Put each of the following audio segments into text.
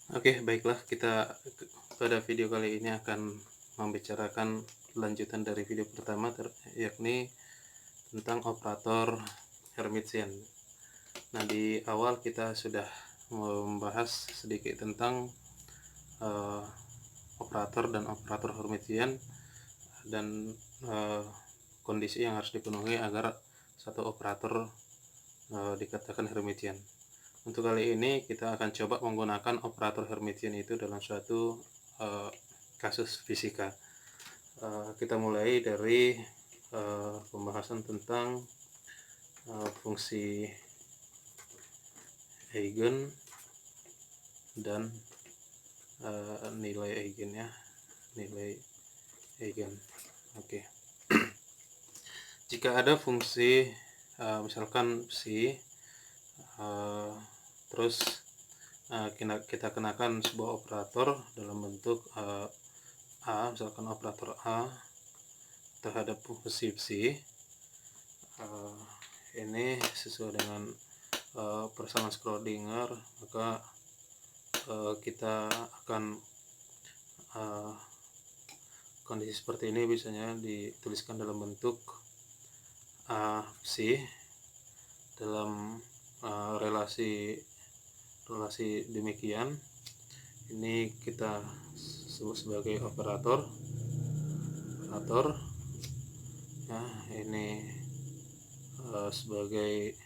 Oke, baiklah pada video kali ini akan membicarakan lanjutan dari video pertama yakni tentang operator Hermitian. Nah, di awal kita sudah membahas sedikit tentang eh, operator dan operator Hermitian dan eh, kondisi yang harus dipenuhi agar satu operator dikatakan Hermitian. Untuk kali ini kita akan coba menggunakan operator Hermitian itu dalam suatu kasus fisika. Kita mulai dari pembahasan tentang fungsi eigen dan nilai eigen ya, nilai eigen. Oke. Jika ada fungsi misalkan psi, terus kita kenakan sebuah operator dalam bentuk A, misalkan operator A terhadap fungsi psi, ini sesuai dengan persamaan Schrödinger, maka kita akan kondisi seperti ini biasanya dituliskan dalam bentuk A psi dalam relasi demikian. Ini kita sebut sebagai operator ya, ini sebagai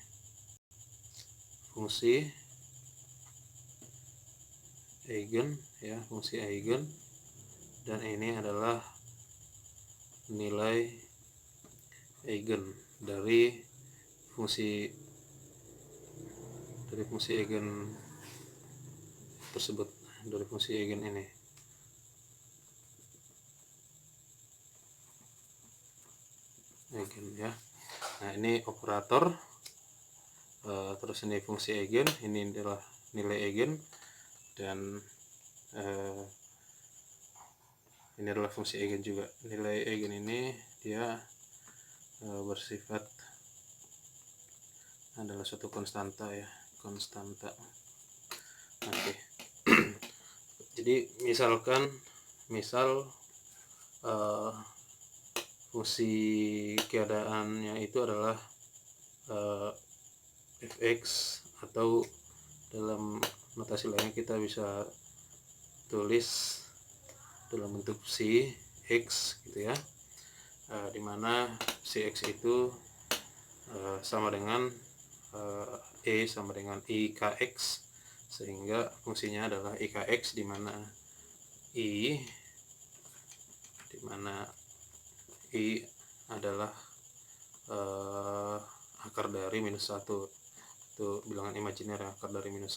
fungsi eigen ya, fungsi eigen, dan ini adalah nilai eigen dari fungsi eigen tersebut, dari fungsi eigen ini. Eigen ya. Nah, ini operator, terus ini fungsi eigen, ini adalah nilai eigen, dan ini adalah fungsi eigen juga. Nilai eigen ini dia bersifat adalah suatu konstanta ya, konstanta. Oke. Jadi misal fungsi keadaannya itu adalah fx, atau dalam notasi lainnya kita bisa tulis dalam bentuk psi x gitu ya, dimana psi x itu sama dengan E sama dengan IKX, sehingga fungsinya adalah IKX, dimana I adalah akar dari -1, itu bilangan imajiner akar dari -1.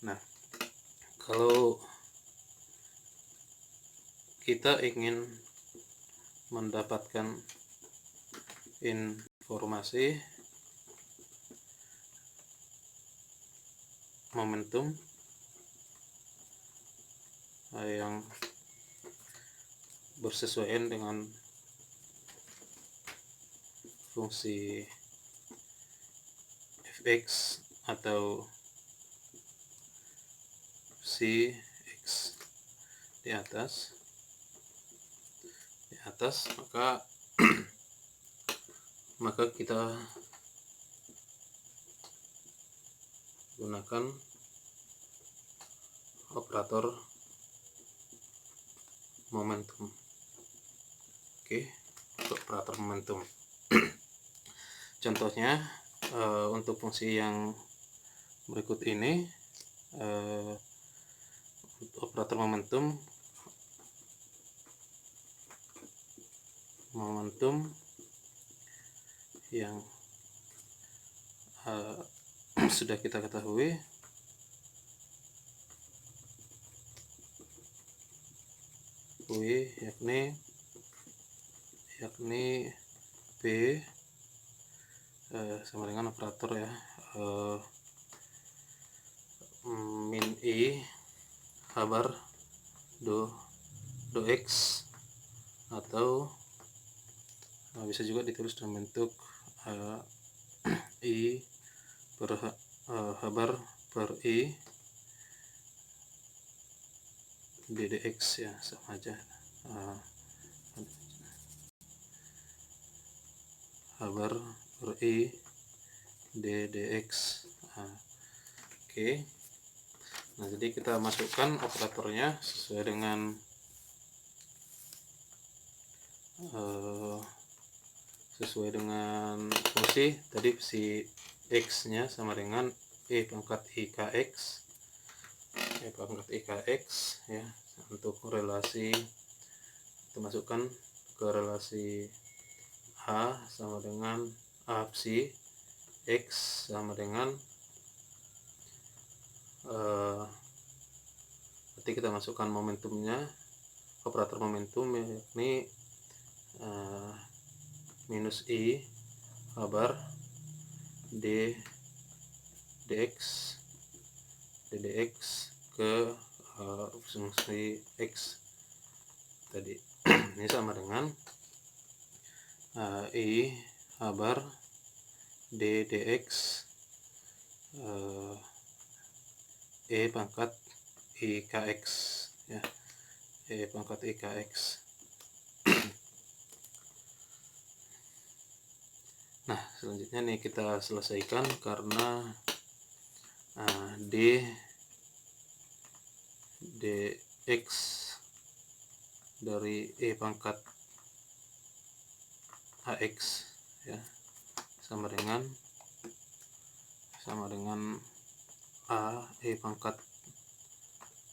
Nah, kalau kita ingin mendapatkan informasi momentum yang bersesuaian dengan fungsi fx atau psi x di atas, maka kita gunakan operator momentum. Oke, untuk operator momentum. Contohnya untuk fungsi yang berikut ini, operator momentum yang sudah kita ketahui, yakni P sama dengan operator ya, min I kabar do x, atau bisa juga ditulis dalam bentuk I per kabar per I ddx ya, sama aja. Habar per I ddx. Oke. Nah, jadi kita masukkan operatornya sesuai dengan fungsi tadi. Si x nya sama dengan E pangkat IKX ya. Untuk relasi kita masukkan ke relasi A sama dengan A psi X sama dengan berarti kita masukkan momentumnya, operator momentum, yakni minus I habar d dx ke fungsi X tadi. Ini sama dengan I habar d dx E pangkat IKX ya, E pangkat IKX. Nah, selanjutnya nih kita selesaikan karena dx dari E pangkat AX ya sama dengan A E pangkat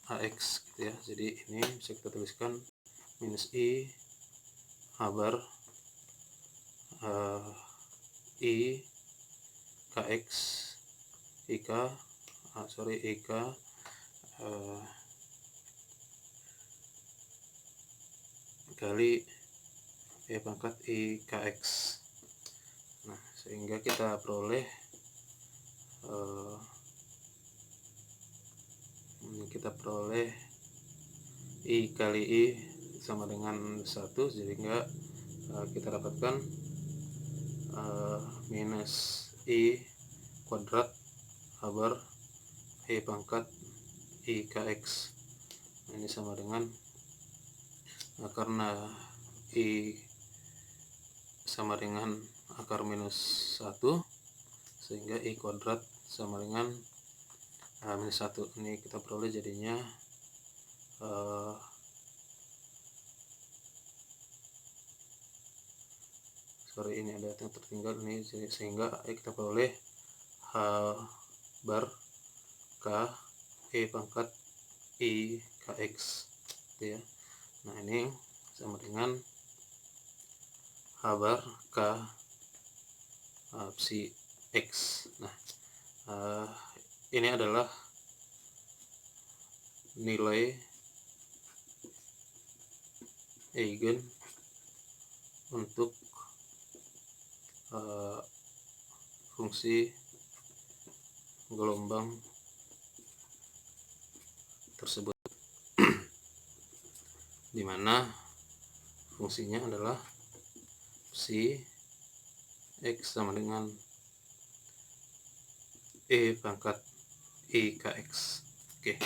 AX gitu ya. Jadi ini bisa kita tuliskan minus I habar I KX IK kali E pangkat IKX. Nah, sehingga kita peroleh I kali I sama dengan 1, sehingga kita dapatkan minus I kuadrat habar E pangkat IKX. Nah, ini sama dengan karena I sama dengan akar minus 1, sehingga I kuadrat sama dengan minus 1. Ini kita peroleh jadinya ini ada yang tertinggal ini, sehingga kita peroleh H bar K E pangkat IKX gitu ya. Nah, ini sama dengan H bar K psi X. Nah, ini adalah nilai eigen untuk fungsi gelombang tersebut, di mana fungsinya adalah psi X sama dengan E pangkat IKX. Oke.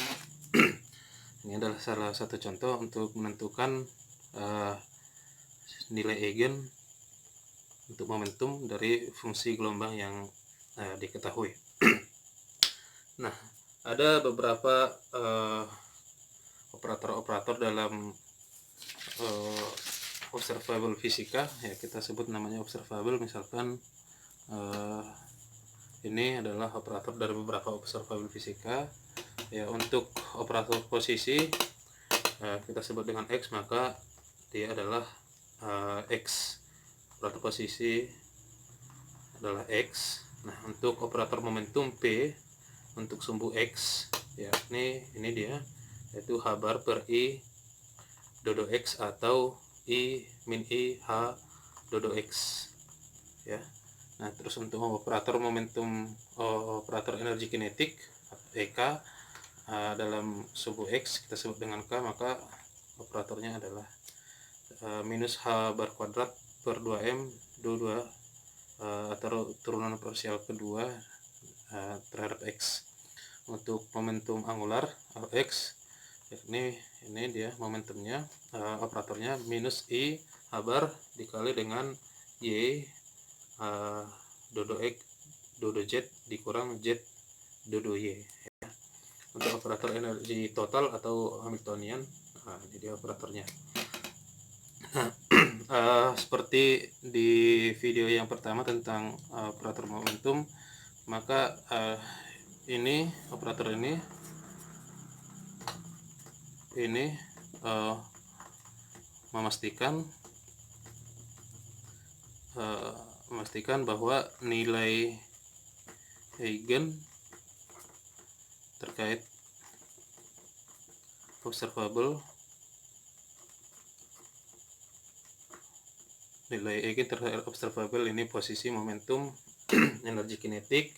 Ini adalah salah satu contoh untuk menentukan nilai eigen untuk momentum dari fungsi gelombang yang diketahui. Nah, ada beberapa operator-operator dalam observable fisika ya, kita sebut namanya observable. Misalkan ini adalah operator dari beberapa observable fisika ya. Untuk operator posisi kita sebut dengan X, maka dia adalah X, operator posisi adalah X. Nah, untuk operator momentum P untuk sumbu X ya, ini dia, yaitu H bar per I dodo X atau I min I H dodo X ya. Nah, terus untuk operator momentum, operator energi kinetik EK dalam sumbu X kita sebut dengan K, maka operatornya adalah minus H bar kuadrat per 2M do 2 atau turunan parsial kedua terhadap X. Untuk momentum angular X Ini dia momentumnya, operatornya minus I habar dikali dengan Y dodo X dodo Z dikurang Z dodo Y ya. Untuk operator energi total atau Hamiltonian, jadi operatornya. Seperti di video yang pertama tentang operator momentum, maka ini operator ini memastikan bahwa nilai eigen terkait observable ini posisi momentum, energi kinetik,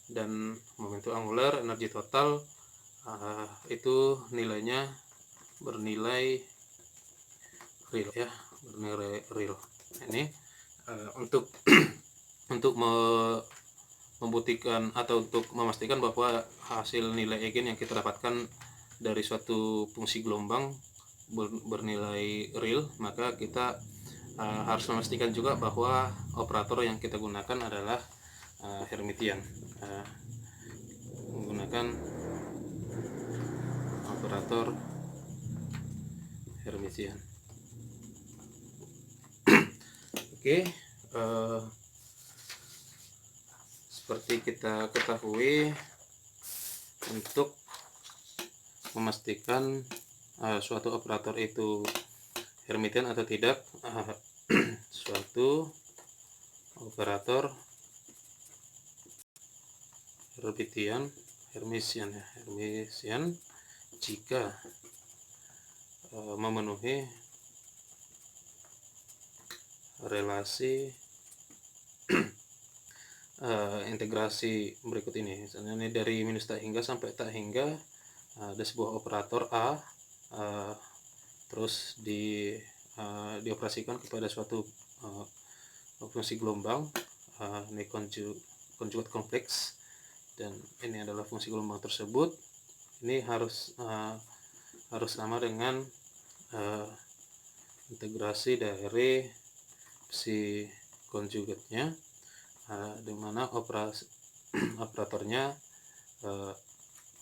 dan momentum angular, energi total, itu nilainya bernilai real ya, bernilai real. Ini untuk membuktikan atau untuk memastikan bahwa hasil nilai eigen yang kita dapatkan dari suatu fungsi gelombang bernilai real, maka kita harus memastikan juga bahwa operator yang kita gunakan adalah Hermitian, menggunakan operator Hermitian. Oke, seperti kita ketahui, untuk memastikan suatu operator itu Hermitian atau tidak, suatu operator Hermitian jika memenuhi relasi integrasi berikut ini. Misalnya ini dari minus tak hingga sampai tak hingga, ada sebuah operator A, terus dioperasikan kepada suatu fungsi gelombang, ini conjugate kompleks, dan ini adalah fungsi gelombang tersebut. Ini harus sama dengan integrasi dari si konjugatnya, di mana operatornya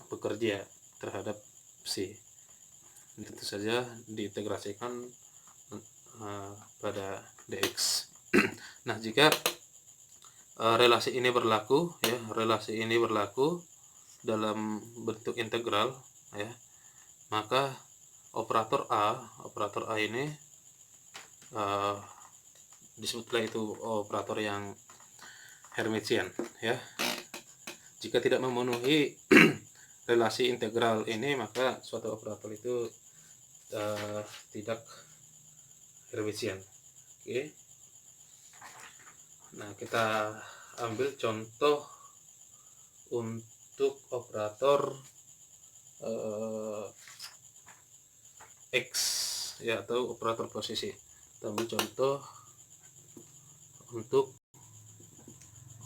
bekerja terhadap psi. Tentu saja diintegrasikan pada dx. Nah, jika relasi ini berlaku ya, relasi ini berlaku dalam bentuk integral ya, maka operator A ini disebutlah itu operator yang Hermitian ya. Jika tidak memenuhi relasi integral ini, maka suatu operator itu tidak Hermitian. Oke. Nah, kita ambil contoh untuk operator X ya, atau operator posisi. Kita ambil contoh untuk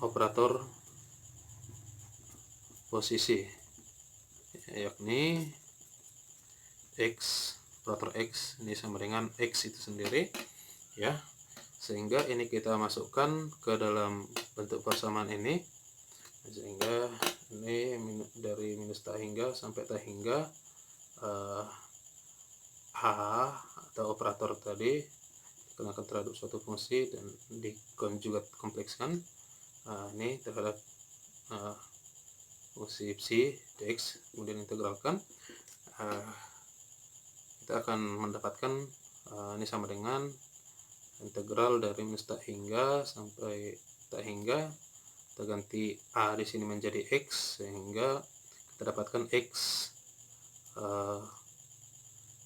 operator posisi, yakni X, operator X ini sama dengan X itu sendiri ya, sehingga ini kita masukkan ke dalam bentuk persamaan ini, sehingga ini dari minus tak hingga sampai tak hingga, A atau operator tadi dikenakan terhadap suatu fungsi dan dikonjugat komplekskan, ini terhadap fungsi psi dx, kemudian integralkan, kita akan mendapatkan ini sama dengan integral dari minus tak hingga sampai tak hingga, kita ganti A di sini menjadi X, sehingga kita dapatkan X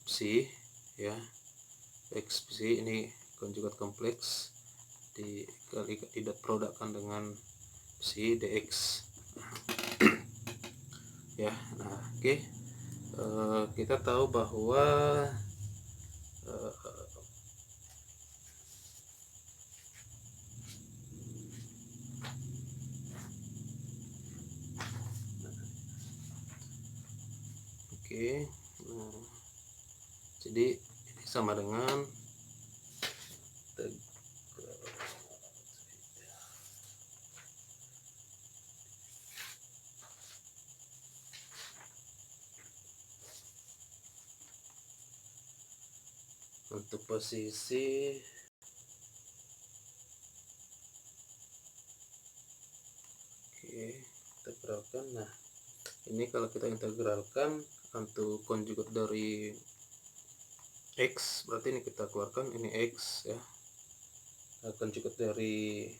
psi ya, X psi ini konjugat kompleks di dot produkkan dengan psi dx ya. Nah, oke. Kita tahu bahwa Nah, jadi ini sama dengan untuk posisi kita integralkan. Nah, ini kalau kita integralkan untuk konjugat dari X, berarti ini kita keluarkan, ini X ya. Nah, konjugat dari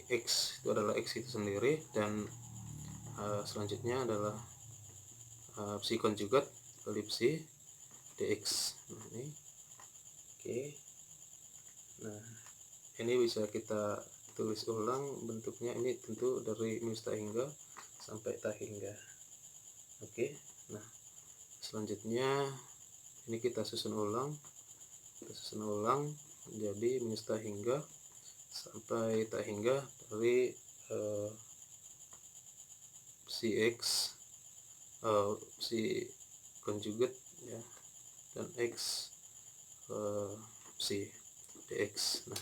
X itu adalah X itu sendiri, dan selanjutnya adalah psi konjugat kali psi dx. Nah, ini oke. Nah, ini bisa kita tulis ulang bentuknya. Ini tentu dari minus tak hingga sampai tak hingga. Oke. Nah, selanjutnya ini kita susun ulang jadi minus tak hingga sampai tak hingga dari psi x psi konjugat ya, dan x psi dx. Nah,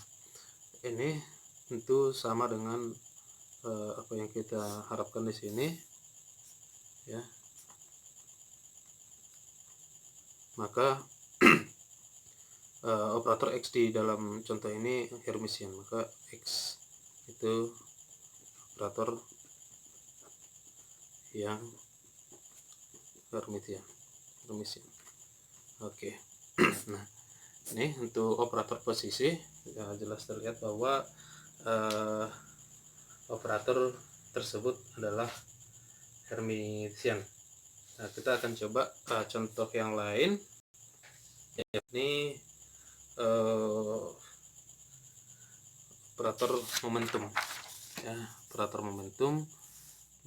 ini tentu sama dengan apa yang kita harapkan di sini ya. Maka operator X di dalam contoh ini Hermitian, maka X itu operator yang Hermitian. Oke. Nah, ini untuk operator posisi ya, jelas terlihat bahwa operator tersebut adalah Hermitian. Nah, kita akan coba contoh yang lain, yakni operator momentum ya, operator momentum.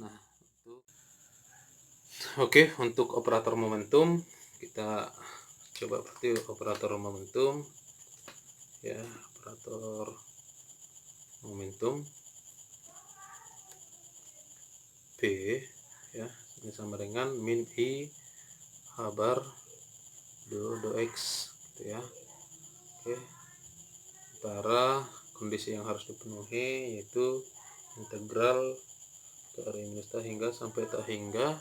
Nah, oke, untuk operator momentum kita coba berarti operator momentum ya, operator momentum P ya, ini sama dengan min I H bar do X gitu ya. Oke, antara kondisi yang harus dipenuhi yaitu integral dari minus tak hingga sampai tak hingga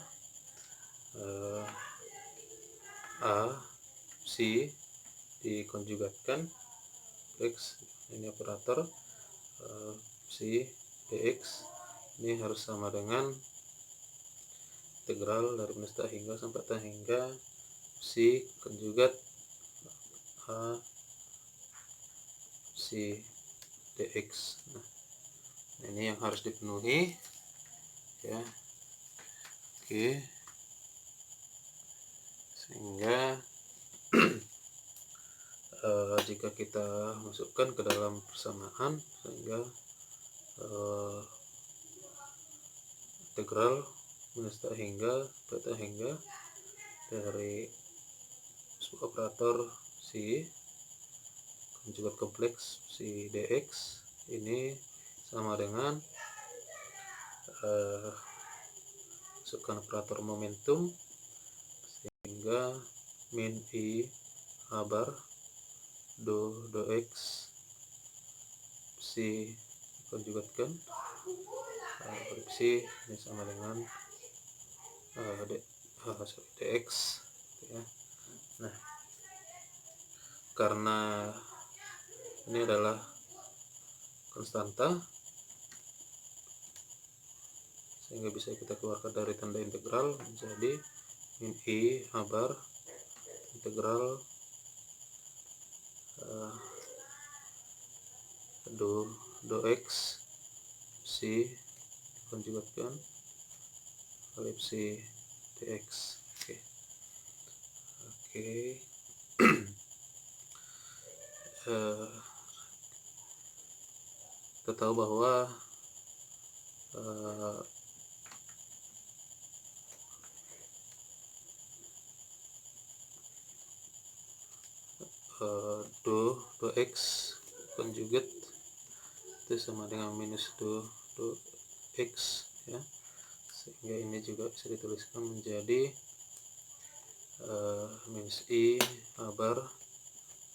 A psi dikonjugatkan X, ini operator psi dx ini harus sama dengan integral dari minus tak hingga sampai tak hingga psi konjugat A psi dx. Nah, ini yang harus dipenuhi ya. Oke, sehingga jika kita masukkan ke dalam persamaan, sehingga integral minus tak hingga sampai tak hingga dari operator psi konjugat kompleks psi dx ini sama dengan masukkan operator momentum sehingga min I H bar do x psi konjugatkan psi ini sama dengan dx ya. Nah, karena ini adalah konstanta sehingga bisa kita keluarkan dari tanda integral menjadi min I H bar integral do x psi konjugatkan kali psi dx. Oke. Kita tahu bahwa do x konjugat itu sama dengan minus do x ya, sehingga ini juga bisa dituliskan menjadi minus I habar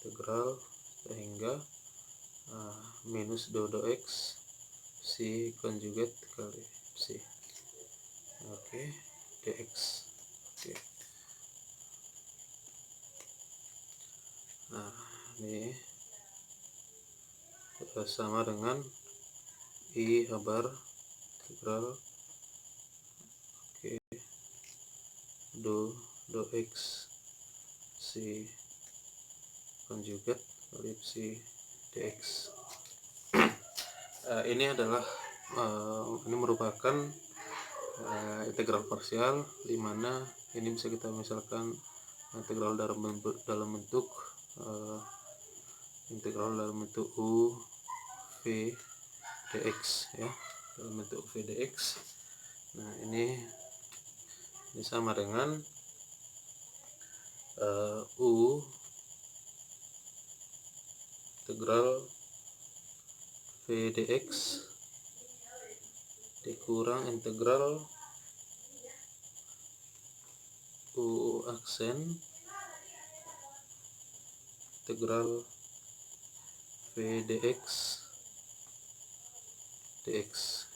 integral sehingga minus do X psi konjugat kali psi. Oke, dx. Oke. Nah, ini sama dengan I habar integral do X psi konjugat kali psi dx. Ini adalah ini merupakan integral parsial, di mana ini bisa kita misalkan integral dalam bentuk integral dalam bentuk u v dx ya, dalam bentuk u v dx. Nah, ini sama dengan u integral v dx dikurang integral u aksen integral v dx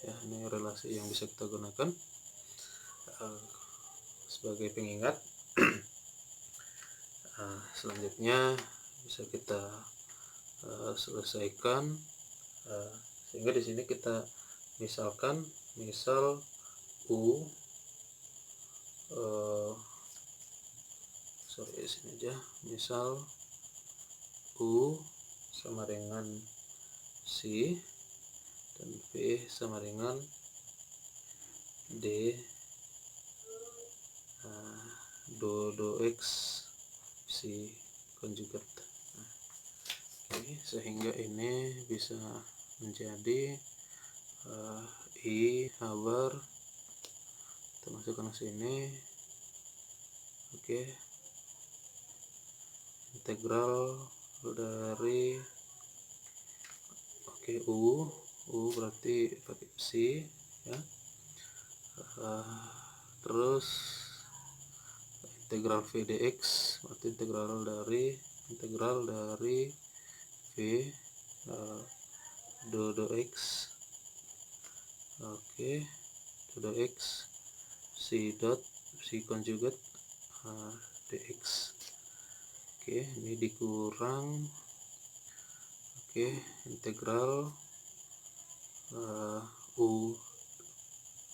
ya. Ini relasi yang bisa kita gunakan sebagai pengingat. Selanjutnya bisa kita selesaikan, sehingga di sini kita misalkan misal u sini aja, misal u sama dengan c dan v sama dengan d do X psi konjugat. Oke, sehingga ini bisa menjadi I habar, kita masukkan ke sini. Oke, integral dari u berarti pakai psi ya. Terus integral v dx berarti integral dari v do X. Oke, do X psi konjugat dx. Oke, ini dikurang integral u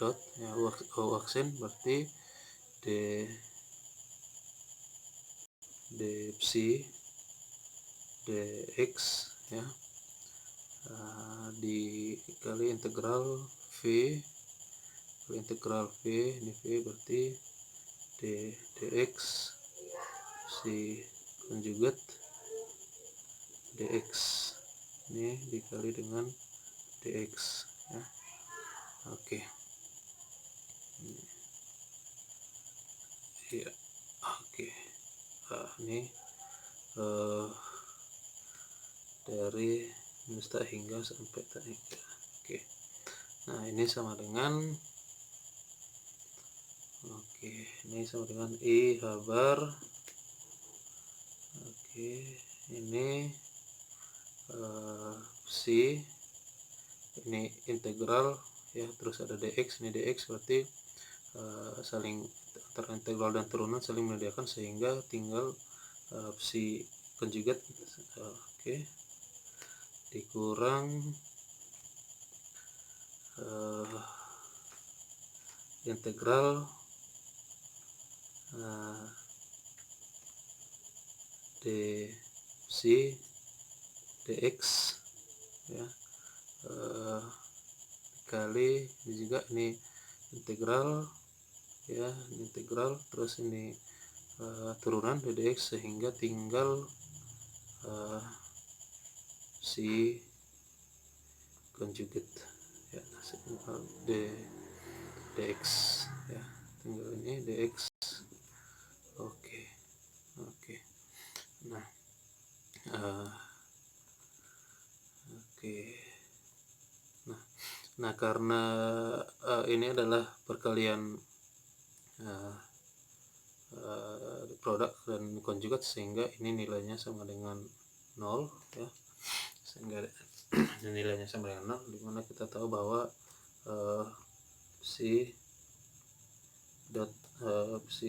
dot ya, u aksen berarti d psi dx ya, dikali integral v ini v berarti dx psi konjugat dx, ini dikali dengan dx ya. Oke ya, oke. Ini dari minus tak hingga sampai tak hingga. Oke, nah ini sama dengan I habar. Oke, ini psi, ini integral ya, terus ada dx, ini dx berarti saling antara integral dan turunan saling menyediakan, sehingga tinggal psi konjugat dikurang integral d psi dx ya, kali ini juga ini integral ya, ini integral, terus ini turunan dx, sehingga tinggal psi konjugat ya, dx ya, tinggal ini dx. Oke. Nah nah karena ini adalah perkalian produk dan konjugat, sehingga ini nilainya sama dengan 0 ya, sehingga nilainya sama dengan 0, dimana kita tahu bahwa psi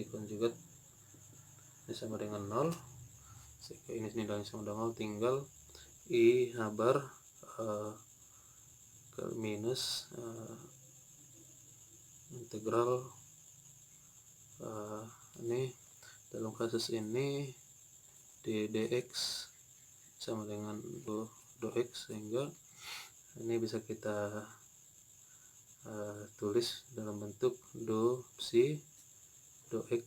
konjugat ini sama dengan 0, sehingga ini nilainya sama dengan 0, tinggal I bar minus integral ini dalam kasus ini dx sama dengan do x, sehingga ini bisa kita tulis dalam bentuk do psi do x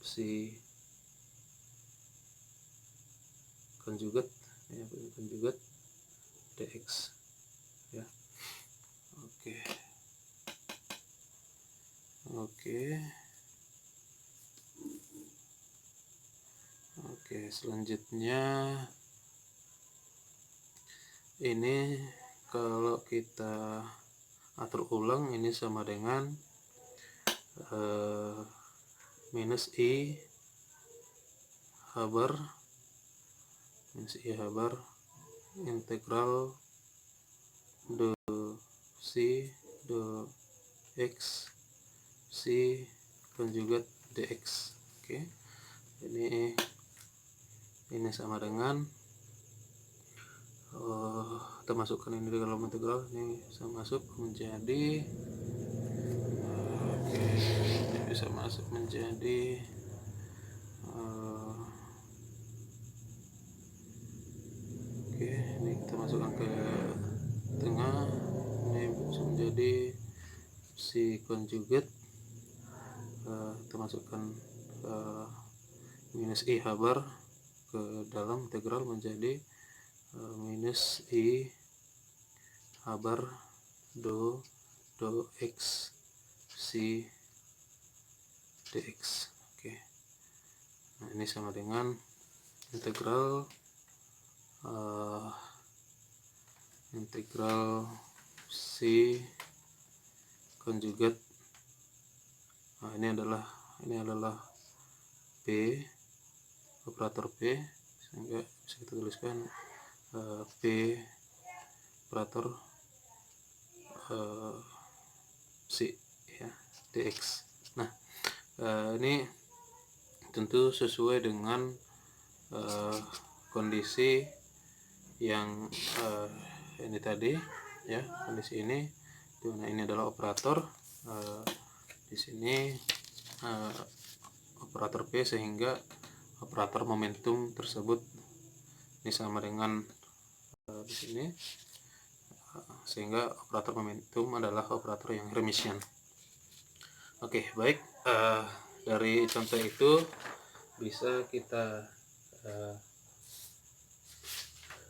psi konjugat ya, konjugat dx ya. Oke, selanjutnya ini kalau kita atur ulang, ini sama dengan minus I bar integral do psi do x psi konjugat dx. Oke, ini sama dengan kita masukkan ini di dalam integral, ini bisa masuk menjadi ini bisa masuk menjadi ini kita masukkan ke tengah, ini bisa menjadi psi konjugat, kita masukkan minus I bar ke dalam integral menjadi minus I bar do x psi dx. Oke, nah ini sama dengan integral psi konjugat, nah ini adalah P, operator P, sehingga bisa kita tuliskan P operator psi ya dx. Nah, ini tentu sesuai dengan kondisi yang ini tadi ya, kondisi ini dimana ini adalah operator, di sini operator P, sehingga operator momentum tersebut ini sama dengan di sini, sehingga operator momentum adalah operator yang Hermitian. Oke, baik, dari contoh itu bisa kita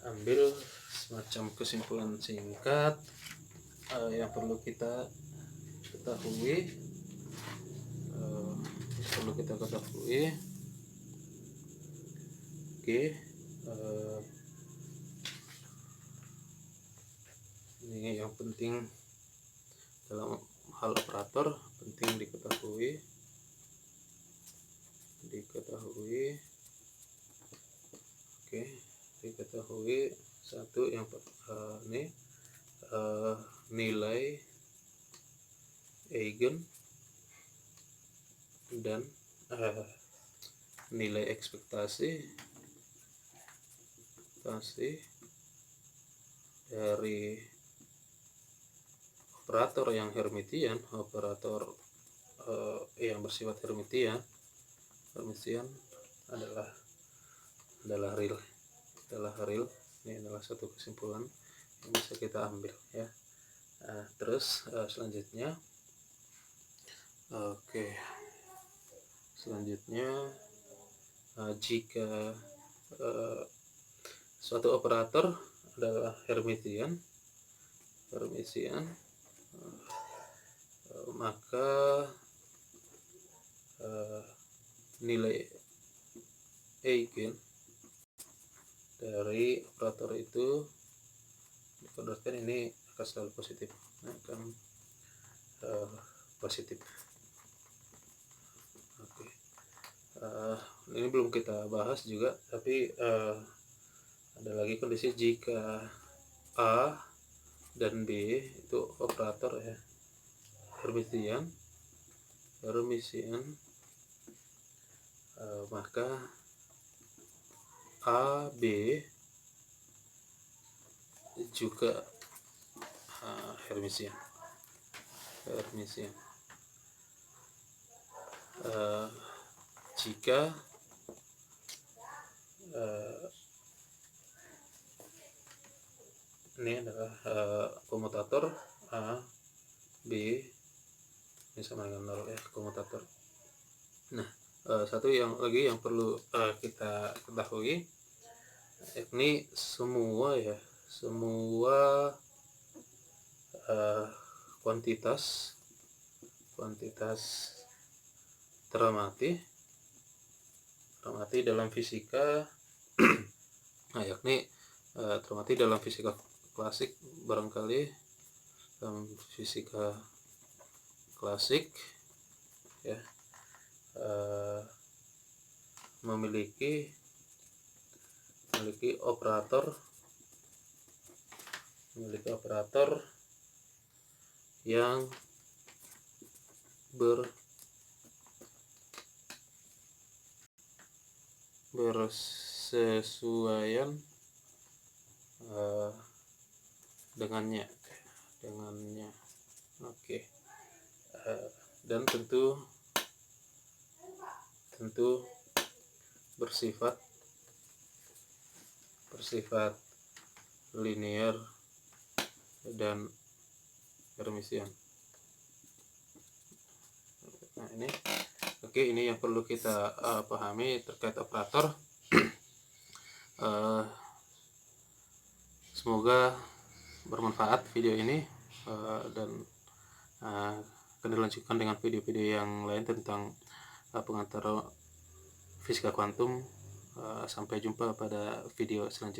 ambil semacam kesimpulan singkat yang perlu kita ketahui. Ini yang penting dalam hal operator, penting diketahui satu yang ini nilai eigen dan nilai ekspektasi dari operator yang Hermitian, operator yang bersifat Hermitian adalah real. Ini adalah satu kesimpulan yang bisa kita ambil ya. Terus selanjutnya jika suatu operator adalah Hermitian, maka nilai eigen dari operator itu dikodokan ini akan selalu positif, Ini belum kita bahas juga, tapi ada lagi kondisi jika A dan B itu operator ya, Hermitian, maka A, B juga Hermitian. Jika ini adalah komutator A, B ini sama dengan 0 ya, komutator. Nah, satu yang lagi yang perlu kita ketahui, yakni semua kuantitas teramati dalam fisika nah, yakni teramati dalam fisika klasik, barangkali dalam fisika klasik ya, memiliki operator yang bersesuaian dengannya. Oke. Dan tentu bersifat linear dan Hermitian. Nah, ini yang perlu kita pahami terkait operator. Semoga bermanfaat video ini, dan akan dilanjutkan dengan video-video yang lain tentang pengantar fisika kuantum. Sampai jumpa pada video selanjutnya.